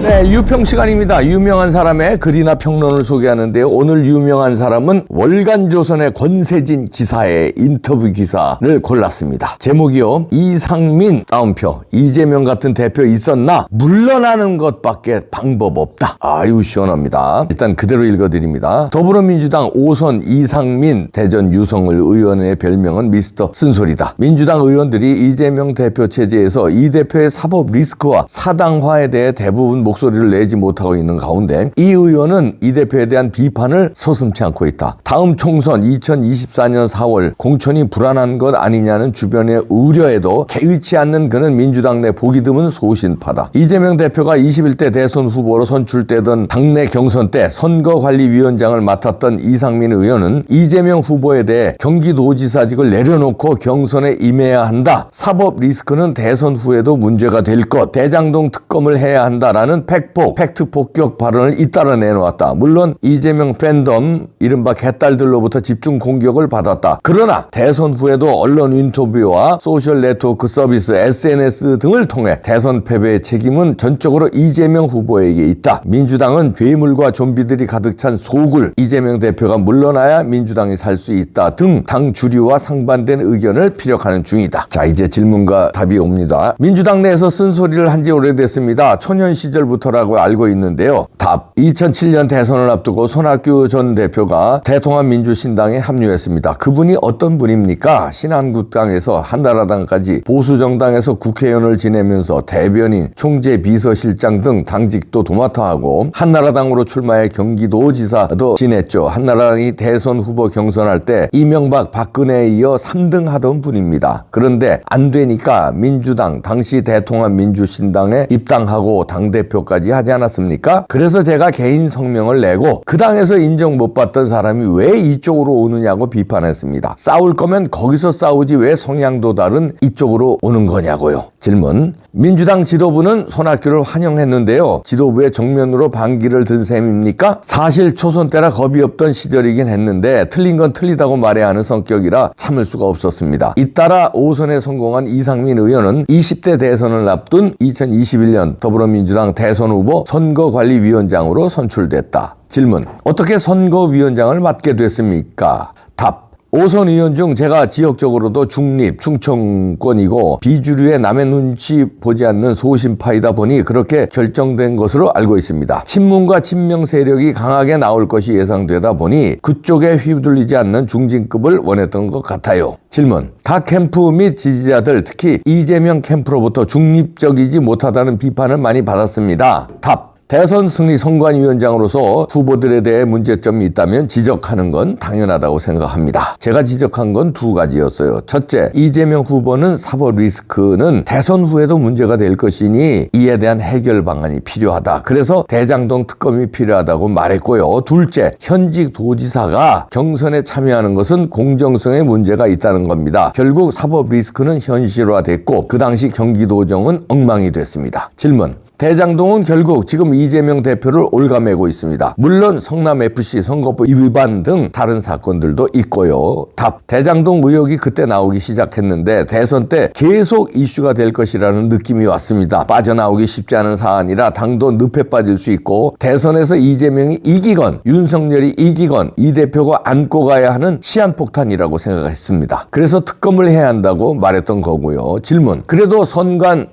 네, 유평 시간입니다. 유명한 사람의 글이나 평론을 소개하는데요. 오늘 유명한 사람은 월간조선의 권세진 기사의 인터뷰 기사를 골랐습니다. 제목이요. 이상민 따옴표. 이재명 같은 대표 있었나? 물러나는 것밖에 방법 없다. 아유 시원합니다. 일단 그대로 읽어드립니다. 더불어민주당 5선 이상민 대전 유성을 의원의 별명은 미스터 쓴소리다. 민주당 의원들이 이재명 대표 체제에서 이 대표의 사법 리스크와 사당화에 대해 대부분 목소리를 내지 못하고 있는 가운데 이 의원은 이 대표에 대한 비판을 서슴지 않고 있다. 다음 총선 2024년 4월 공천이 불안한 것 아니냐는 주변의 우려에도 개의치 않는 그는 민주당 내 보기 드문 소신파다. 이재명 대표가 21대 대선 후보로 선출되던 당내 경선 때 선거관리위원장을 맡았던 이상민 의원은 이재명 후보에 대해 경기도지사직을 내려놓고 경선에 임해야 한다. 사법 리스크는 대선 후에도 문제가 될 것. 대장동 특검을 해야 한다라는 팩트 폭격 발언을 잇따라 내놓았다. 물론 이재명 팬덤 이른바 개딸들로부터 집중 공격을 받았다. 그러나 대선 후에도 언론 인터뷰와 소셜 네트워크 서비스 SNS 등을 통해 대선 패배의 책임은 전적으로 이재명 후보에게 있다. 민주당은 괴물과 좀비들이 가득 찬 소굴, 이재명 대표가 물러나야 민주당이 살 수 있다 등 당 주류와 상반된 의견을 피력하는 중이다. 자, 이제 질문과 답이 옵니다. 민주당 내에서 쓴소리를 한 지 오래됐습니다. 초년 시절부터라고 알고 있는데요. 답. 2007년 대선을 앞두고 손학규 전 대표가 대통합민주신당에 합류했습니다. 그분이 어떤 분입니까? 신한국당에서 한나라당까지 보수정당에서 국회의원을 지내면서 대변인, 총재, 비서실장 등 당직도 도맡아하고 한나라당으로 출마해 경기도지사도 지냈죠. 한나라당이 대선 후보 경선할 때 이명박, 박근혜에 이어 3등 하던 분입니다. 그런데 안 되니까 민주당, 당시 대통합민주신당에 입당하고 당대표까지 하지 않았습니까? 그래서 제가 개인 성명을 내고 그 당에서 인정 못 받던 사람이 왜 이쪽으로 오느냐고 비판했습니다. 싸울 거면 거기서 싸우지 왜 성향도 다른 이쪽으로 오는 거냐고요. 질문. 민주당 지도부는 손학규를 환영했는데요. 지도부의 정면으로 반기를 든 셈입니까? 사실 초선 때라 겁이 없던 시절이긴 했는데 틀린 건 틀리다고 말해야 하는 성격이라 참을 수가 없었습니다. 잇따라 5선에 성공한 이상민 의원은 20대 대선을 앞둔 2021년 더불어민주당 대선 후보 선거관리위원장으로 선출됐다. 질문. 어떻게 선거위원장을 맡게 됐습니까? 답. 5선 의원 중 제가 지역적으로도 중립, 충청권이고 비주류의 남의 눈치 보지 않는 소신파이다 보니 그렇게 결정된 것으로 알고 있습니다. 친문과 친명 세력이 강하게 나올 것이 예상되다 보니 그쪽에 휘둘리지 않는 중진급을 원했던 것 같아요. 질문. 각 캠프 및 지지자들 특히 이재명 캠프로부터 중립적이지 못하다는 비판을 많이 받았습니다. 답. 대선 승리 선관위원장으로서 후보들에 대해 문제점이 있다면 지적하는 건 당연하다고 생각합니다. 제가 지적한 건 두 가지였어요. 첫째, 이재명 후보는 사법 리스크는 대선 후에도 문제가 될 것이니 이에 대한 해결 방안이 필요하다. 그래서 대장동 특검이 필요하다고 말했고요. 둘째, 현직 도지사가 경선에 참여하는 것은 공정성에 문제가 있다는 겁니다. 결국 사법 리스크는 현실화됐고 그 당시 경기도정은 엉망이 됐습니다. 질문. 대장동은 결국 지금 이재명 대표를 올가매고 있습니다. 물론 성남FC 선거법 위반 등 다른 사건들도 있고요. 답. 대장동 의혹이 그때 나오기 시작했는데 대선 때 계속 이슈가 될 것이라는 느낌이 왔습니다. 빠져나오기 쉽지 않은 사안이라 당도 늪에 빠질 수 있고 대선에서 이재명이 이기건 윤석열이 이기건 이 대표가 안고 가야 하는 시한폭탄이라고 생각했습니다. 그래서 특검을 해야 한다고 말했던 거고요. 질문. 그래도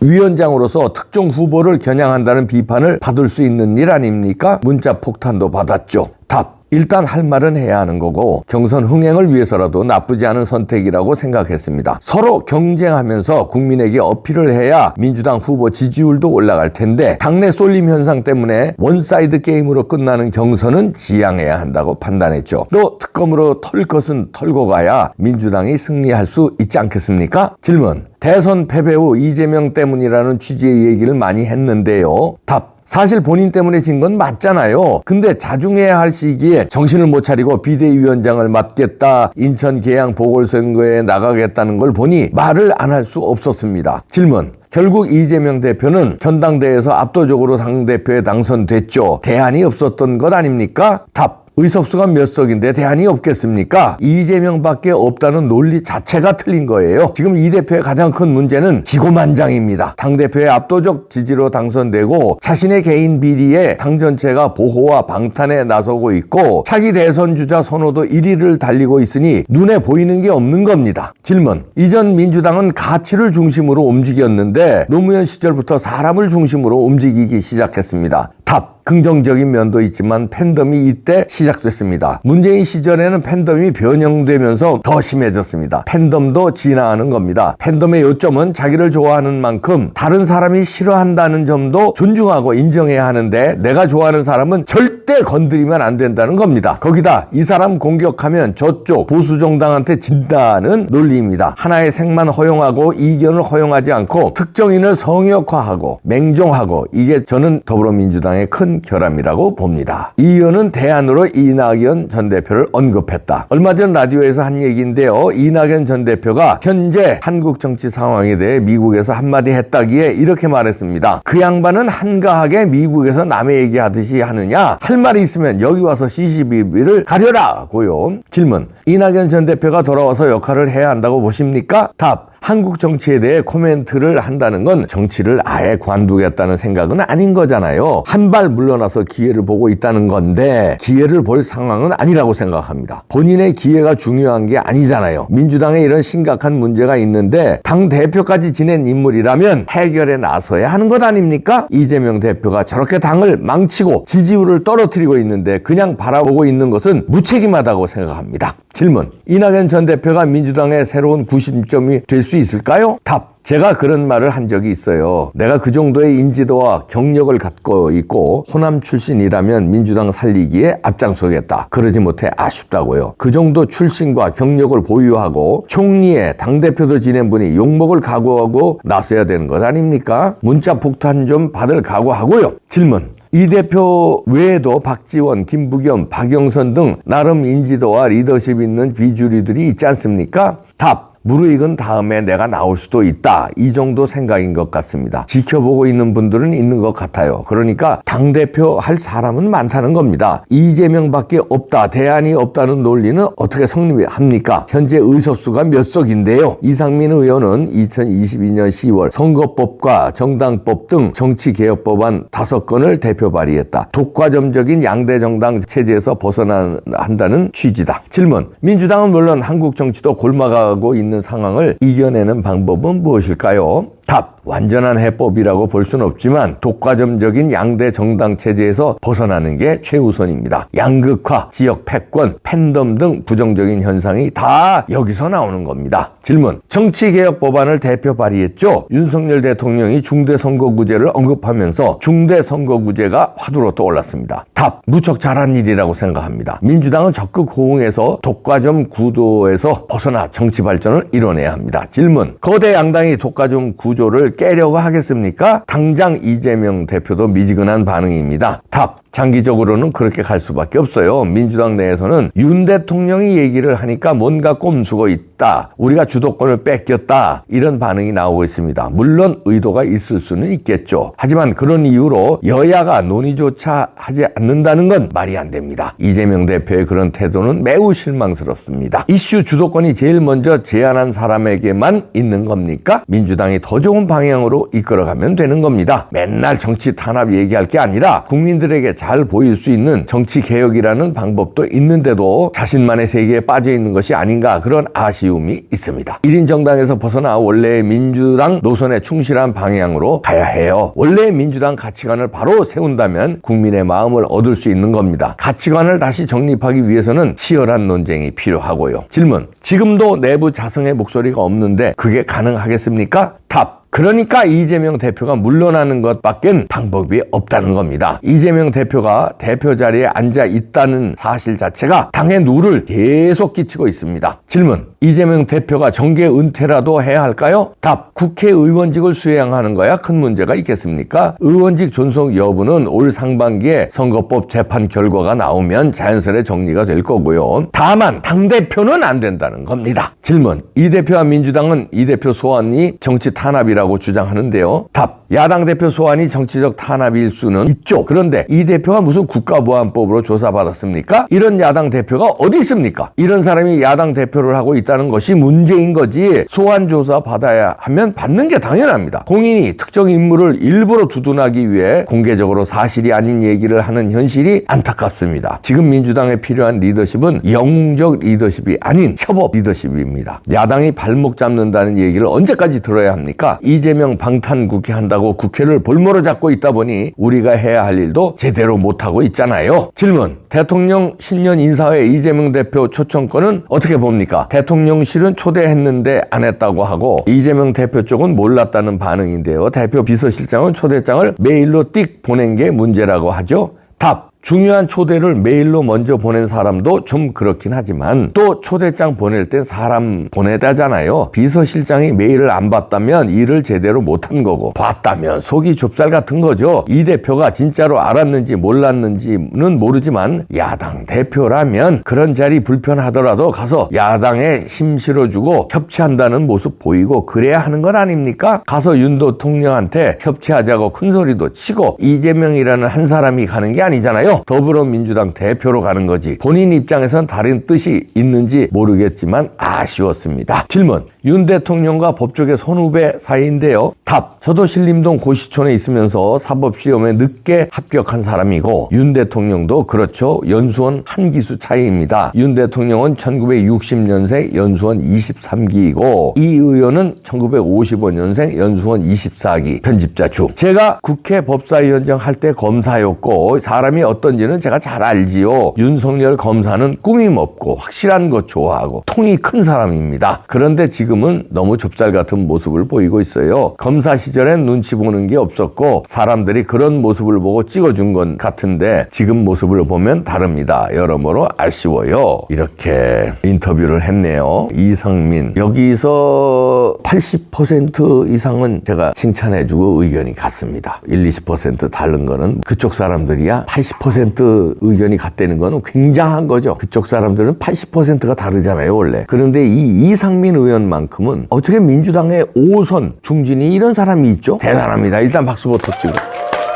선관위원장으로서 특정 후보를 겨냥한다는 비판을 받을 수 있는 일 아닙니까? 문자 폭탄도 받았죠. 답. 일단 할 말은 해야 하는 거고 경선 흥행을 위해서라도 나쁘지 않은 선택이라고 생각했습니다. 서로 경쟁하면서 국민에게 어필을 해야 민주당 후보 지지율도 올라갈 텐데 당내 쏠림 현상 때문에 원사이드 게임으로 끝나는 경선은 지양해야 한다고 판단했죠. 또 특검으로 털 것은 털고 가야 민주당이 승리할 수 있지 않겠습니까? 질문. 대선 패배 후 이재명 때문이라는 취지의 얘기를 많이 했는데요. 답. 사실 본인 때문에 진 건 맞잖아요. 근데 자중해야 할 시기에 정신을 못 차리고 비대위원장을 맡겠다, 인천 계양 보궐선거에 나가겠다는 걸 보니 말을 안 할 수 없었습니다. 질문. 결국 이재명 대표는 전당대회에서 압도적으로 당대표에 당선됐죠. 대안이 없었던 것 아닙니까? 답. 의석수가 몇 석인데 대안이 없겠습니까? 이재명밖에 없다는 논리 자체가 틀린 거예요. 지금 이 대표의 가장 큰 문제는 기고만장입니다. 당대표의 압도적 지지로 당선되고 자신의 개인 비리에 당 전체가 보호와 방탄에 나서고 있고 차기 대선 주자 선호도 1위를 달리고 있으니 눈에 보이는 게 없는 겁니다. 질문. 이전 민주당은 가치를 중심으로 움직였는데 노무현 시절부터 사람을 중심으로 움직이기 시작했습니다. 답. 긍정적인 면도 있지만 팬덤이 이때 시작됐습니다. 문재인 시절에는 팬덤이 변형되면서 더 심해졌습니다. 팬덤도 진화하는 겁니다. 팬덤의 요점은 자기를 좋아하는 만큼 다른 사람이 싫어한다는 점도 존중하고 인정해야 하는데 내가 좋아하는 사람은 절대 건드리면 안 된다는 겁니다. 거기다 이 사람 공격하면 저쪽 보수 정당한테 진다는 논리입니다. 하나의 색만 허용하고 이견을 허용하지 않고 특정인을 성역화하고 맹종하고 이게 저는 더불어민주당의 큰 결함이라고 봅니다. 이 의원은 대안으로 이낙연 전 대표를 언급했다. 얼마 전 라디오에서 한 얘기인데요. 이낙연 전 대표가 현재 한국 정치 상황에 대해 미국에서 한마디 했다기에 이렇게 말했습니다. 그 양반은 한가하게 미국에서 남의 얘기하듯이 하느냐? 할 말이 있으면 여기 와서 시시비비를 가려라고요. 질문. 이낙연 전 대표가 돌아와서 역할을 해야 한다고 보십니까? 답. 한국 정치에 대해 코멘트를 한다는 건 정치를 아예 관두겠다는 생각은 아닌 거잖아요. 한 발 물러나서 기회를 보고 있다는 건데 기회를 볼 상황은 아니라고 생각합니다. 본인의 기회가 중요한 게 아니잖아요. 민주당에 이런 심각한 문제가 있는데 당 대표까지 지낸 인물이라면 해결에 나서야 하는 것 아닙니까? 이재명 대표가 저렇게 당을 망치고 지지율을 떨어뜨리고 있는데 그냥 바라보고 있는 것은 무책임하다고 생각합니다. 질문. 이낙연 전 대표가 민주당의 새로운 구심점이 될 수 있을까요? 답. 제가 그런 말을 한 적이 있어요. 내가 그 정도의 인지도와 경력을 갖고 있고 호남 출신이라면 민주당 살리기에 앞장서겠다. 그러지 못해 아쉽다고요. 그 정도 출신과 경력을 보유하고 총리에 당대표도 지낸 분이 욕먹을 각오하고 나서야 되는 것 아닙니까? 문자 폭탄 좀 받을 각오하고요. 질문. 이 대표 외에도 박지원, 김부겸, 박영선 등 나름 인지도와 리더십 있는 비주류들이 있지 않습니까? 답. 무르익은 다음에 내가 나올 수도 있다. 이 정도 생각인 것 같습니다. 지켜보고 있는 분들은 있는 것 같아요. 그러니까 당대표 할 사람은 많다는 겁니다. 이재명밖에 없다. 대안이 없다는 논리는 어떻게 성립합니까? 현재 의석수가 몇 석인데요. 이상민 의원은 2022년 10월 선거법과 정당법 등 정치개혁법안 5건을 대표 발의했다. 독과점적인 양대 정당 체제에서 벗어나야 한다는 취지다. 질문. 민주당은 물론 한국 정치도 골마가고 있는 상황을 이겨내는 방법은 무엇일까요? 답. 완전한 해법이라고 볼 수는 없지만 독과점적인 양대 정당 체제에서 벗어나는 게 최우선입니다. 양극화, 지역 패권, 팬덤 등 부정적인 현상이 다 여기서 나오는 겁니다. 질문. 정치개혁 법안을 대표 발의했죠. 윤석열 대통령이 중대선거구제를 언급하면서 중대선거구제가 화두로 떠올랐습니다. 답. 무척 잘한 일이라고 생각합니다. 민주당은 적극 호응해서 독과점 구도에서 벗어나 정치 발전을 이뤄내야 합니다. 질문. 거대 양당이 독과점 구조를 깨려고 하겠습니까? 당장 이재명 대표도 미지근한 반응입니다. 답. 장기적으로는 그렇게 갈 수밖에 없어요. 민주당 내에서는 윤 대통령이 얘기를 하니까 뭔가 꼼수고 있다. 우리가 주도권을 뺏겼다. 이런 반응이 나오고 있습니다. 물론 의도가 있을 수는 있겠죠. 하지만 그런 이유로 여야가 논의조차 하지 않는다는 건 말이 안 됩니다. 이재명 대표의 그런 태도는 매우 실망스럽습니다. 이슈 주도권이 제일 먼저 제안한 사람에게만 있는 겁니까? 민주당이 더 좋은 방향으로 이끌어가면 되는 겁니다. 맨날 정치 탄압 얘기할 게 아니라 국민들에게 잘 보일 수 있는 정치 개혁이라는 방법도 있는데도 자신만의 세계에 빠져 있는 것이 아닌가 그런 아쉬움이 있습니다. 1인 정당에서 벗어나 원래의 민주당 노선에 충실한 방향으로 가야 해요. 원래의 민주당 가치관을 바로 세운다면 국민의 마음을 얻을 수 있는 겁니다. 가치관을 다시 정립하기 위해서는 치열한 논쟁이 필요하고요. 질문. 지금도 내부 자성의 목소리가 없는데 그게 가능하겠습니까? 답. 그러니까 이재명 대표가 물러나는 것밖엔 방법이 없다는 겁니다. 이재명 대표가 대표 자리에 앉아 있다는 사실 자체가 당의 누를 계속 끼치고 있습니다. 질문. 이재명 대표가 정계 은퇴라도 해야 할까요? 답. 국회의원직을 수행하는 거야 큰 문제가 있겠습니까? 의원직 존속 여부는 올 상반기에 선거법 재판 결과가 나오면 자연스레 정리가 될 거고요. 다만 당대표는 안 된다는 겁니다. 질문. 이 대표와 민주당은 이 대표 소환이 정치 탄압이라고 주장하는데요. 답. 야당 대표 소환이 정치적 탄압일 수는 있죠. 그런데 이 대표가 무슨 국가보안법으로 조사받았습니까? 이런 야당 대표가 어디 있습니까? 이런 사람이 야당 대표를 하고 있다는 것이 문제인 거지, 소환 조사 받아야 하면 받는 게 당연합니다. 공인이 특정 인물을 일부러 두둔하기 위해 공개적으로 사실이 아닌 얘기를 하는 현실이 안타깝습니다. 지금 민주당에 필요한 리더십은 영웅적 리더십이 아닌 협업 리더십입니다. 야당이 발목 잡는다는 얘기를 언제까지 들어야 합니까? 이재명 방탄국회 한다고 국회를 볼모로 잡고 있다 보니 우리가 해야 할 일도 제대로 못하고 있잖아요. 질문. 대통령 신년 인사회 이재명 대표 초청권은 어떻게 봅니까? 대통령실은 초대했는데 안 했다고 하고 이재명 대표 쪽은 몰랐다는 반응인데요. 대표 비서실장은 초대장을 메일로 띡 보낸 게 문제라고 하죠. 답. 중요한 초대를 메일로 먼저 보낸 사람도 좀 그렇긴 하지만 또 초대장 보낼 땐 사람 보내다잖아요. 비서실장이 메일을 안 봤다면 일을 제대로 못한 거고 봤다면 속이 좁쌀 같은 거죠. 이 대표가 진짜로 알았는지 몰랐는지는 모르지만 야당 대표라면 그런 자리 불편하더라도 가서 야당에 힘 실어주고 협치한다는 모습 보이고 그래야 하는 것 아닙니까? 가서 윤 대통령한테 협치하자고 큰소리도 치고 이재명이라는 한 사람이 가는 게 아니잖아요. 더불어민주당 대표로 가는 거지. 본인 입장에선 다른 뜻이 있는지 모르겠지만 아쉬웠습니다. 질문. 윤 대통령과 법조계 선후배 사이인데요. 답. 저도 신림동 고시촌에 있으면서 사법시험에 늦게 합격한 사람이고 윤 대통령도 그렇죠. 연수원 한 기수 차이입니다. 윤 대통령은 1960년생 연수원 23기이고 이 의원은 1955년생 연수원 24기 편집자 중. 제가 국회 법사위원장 할 때 검사였고 사람이 어떤지는 제가 잘 알지요. 윤석열 검사는 꾸밈 없고 확실한 것 좋아하고 통이 큰 사람입니다. 그런데 지금은 너무 좁쌀 같은 모습을 보이고 있어요. 검사 시절엔 눈치 보는 게 없었고 사람들이 그런 모습을 보고 찍어준 건 같은데 지금 모습을 보면 다릅니다. 여러모로 아쉬워요. 이렇게 인터뷰를 했네요. 이상민. 여기서 80% 이상은 제가 칭찬해주고 의견이 같습니다. 20% 다른 거는 그쪽 사람들이야 80% 의견이 같다는 거는 굉장한 거죠. 그쪽 사람들은 80%가 다르잖아요, 원래. 그런데 이 이상민 의원만큼은 어떻게 민주당의 5선 중진이 이런 사람이 있죠? 대단합니다. 일단 박수부터 치고.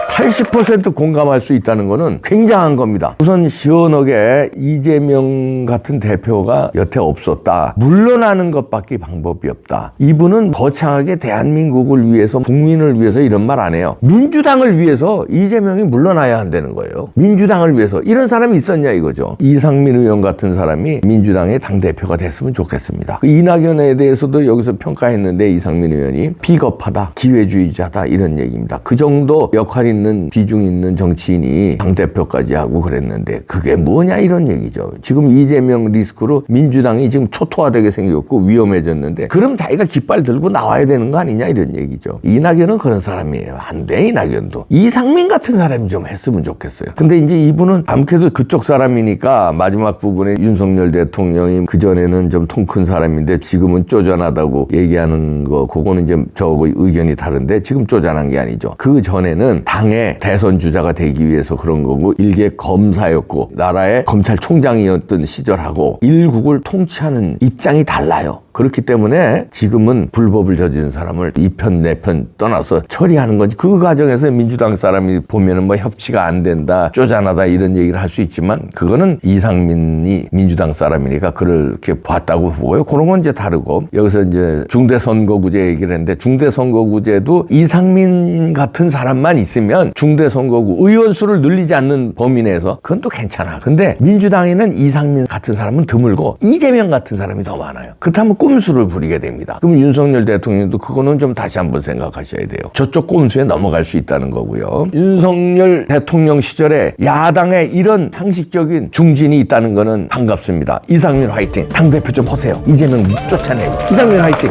80% 공감할 수 있다는 거는 굉장한 겁니다. 우선 시원하게 이재명 같은 대표가 여태 없었다. 물러나는 것밖에 방법이 없다. 이분은 거창하게 대한민국을 위해서 국민을 위해서 이런 말 안 해요. 민주당을 위해서 이재명이 물러나야 한다는 거예요. 민주당을 위해서. 이런 사람이 있었냐 이거죠. 이상민 의원 같은 사람이 민주당의 당대표가 됐으면 좋겠습니다. 이낙연에 대해서도 여기서 평가했는데 이상민 의원이 비겁하다, 기회주의자다 이런 얘기입니다. 그 정도 역할이 있는 비중 있는 정치인이 당대표까지 하고 그랬는데 그게 뭐냐 이런 얘기죠. 지금 이재명 리스크로 민주당이 지금 초토화되게 생겼고 위험해졌는데 그럼 자기가 깃발 들고 나와야 되는 거 아니냐 이런 얘기죠. 이낙연은 그런 사람이에요. 안 돼 이낙연도. 이상민 같은 사람이 좀 했으면 좋겠어요. 근데 이제 이분은 아무래도 그쪽 사람이니까 마지막 부분에 윤석열 대통령이 그전에는 좀 통 큰 사람인데 지금은 쪼잔하다고 얘기하는 거 그거는 이제 저하고 의견이 다른데 지금 쪼잔한 게 아니죠. 그 전에는 당의 대선 주자가 되기 위해서 그런 거고 일개 검사였고 나라의 검찰총장이었던 시절하고 일국을 통치하는 입장이 달라요. 그렇기 때문에 지금은 불법을 저지른 사람을 이 편 내 편 떠나서 처리하는 건지 그 과정에서 민주당 사람이 보면은 뭐 협치가 안 된다, 쪼잔하다 이런 얘기를 할 수 있지만 그거는 이상민이 민주당 사람이니까 그렇게 봤다고 보고요. 그런 건 이제 다르고 여기서 이제 중대선거구제 얘기를 했는데 중대선거구제도 이상민 같은 사람만 있으면 중대선거구 의원 수를 늘리지 않는 범위 내에서 그건 또 괜찮아. 근데 민주당에는 이상민 같은 사람은 드물고 이재명 같은 사람이 더 많아요. 그렇다면 꼼수를 부리게 됩니다. 그럼 윤석열 대통령도 그거는 좀 다시 한번 생각하셔야 돼요. 저쪽 꼼수에 넘어갈 수 있다는 거고요. 윤석열 대통령 시절에 야당에 이런 상식적인 중진이 있다는 거는 반갑습니다. 이상민 화이팅. 당대표 좀 하세요. 이재명 쫓아내고. 이상민 화이팅.